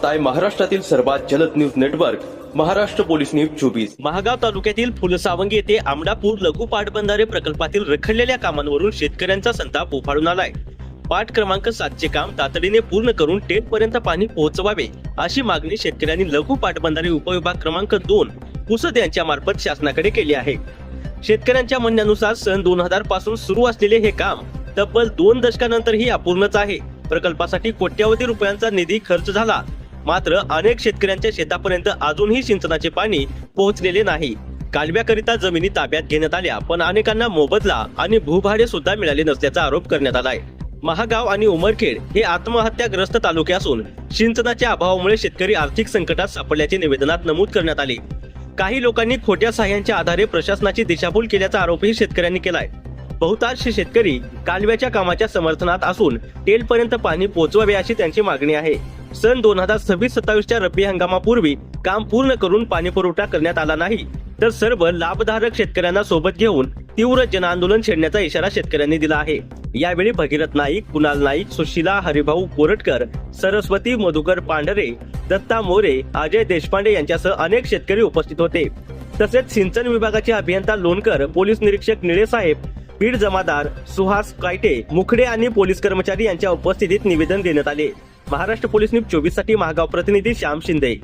पाहताय महाराष्ट्रातील सर्वात जलद news network Maharashtra police news 24। Mahagaon तालुक्यातील फुलसावंगी येथे आमडापूर लघु पाटबंधारे प्रकल्पातील रखडलेल्या कामांवरून शेतकऱ्यांचा संताप उफाळून आलाय। पाट क्रमांक 7चे काम तातडीने पूर्ण करून टेट पर्यंत पाणी पोहोचवावे अशी मागणी शेतकऱ्यांनी लघु पाटबंधारे उपविभाग क्रमांक 2 पुसद यांच्या मार्फत शासनाकडे केली आहे। शेतकऱ्यांच्या म्हणण्यानुसार सन 2000 पासून सुरू असलेले हे काम तब्बल 2 दशकानंतरही अपूर्णच आहे। प्रकल्पासाठी कोट्यावधी रुपयांचा निधी खर्च झाला, मात्र अनेक शेतकऱ्यांच्या शेतापर्यंत अजूनही सिंचनाचे पाणी पोहोचलेले नाही। कालव्याकरिता जमिनी ताब्यात घेण्यात आल्या, पण अनेकांना मोबदला आणि भूभाडे सुद्धा मिळाले नसल्याचा आरोप करण्यात आलाय। महागाव आणि उमरखेड हे आत्महत्याग्रस्त तालुके असून सिंचनाच्या अभावामुळे शेतकरी आर्थिक संकटात सापडल्याचे निवेदनात नमूद करण्यात आले। काही लोकांनी खोट्या सहाय्यांच्या आधारे प्रशासनाची दिशाभूल केल्याचा आरोपही शेतकऱ्यांनी केलाय। बहुतांश शेतकरी कालव्याच्या कामाच्या समर्थनात असून टेल पर्यंत पाणी पोहोचवावे अशी त्यांची मागणी आहे। सन 2026-27च्या रब्बी हंगामापूर्वी काम पूर्ण करून पाणी पुरवठा करण्यात आला नाही तर सर्व लाभधारक शेतकऱ्यांना सोबत घेऊन तीव्र जनआंदोलन छेडण्याचा इशारा शेतकऱ्यांनी दिला आहे। यावेळी भगीरथ नाईक, कुणाल नाईक, सुशीला हरिभाऊ कोरटकर, सरस्वती मधुकर पांढरे, दत्ता मोरे, अजय देशपांडे यांच्यासह अनेक शेतकरी उपस्थित होते। तसेच सिंचन विभागाचे अभियंता लोणकर, पोलीस निरीक्षक निळे साहेब, बीड जमादार सुहास कायटे, मुखडे आणि पोलीस कर्मचारी यांच्या उपस्थितीत निवेदन देण्यात आले। महाराष्ट्र पोलीस न्यूज 24 साठी महागाव प्रतिनिधी श्याम शिंदे।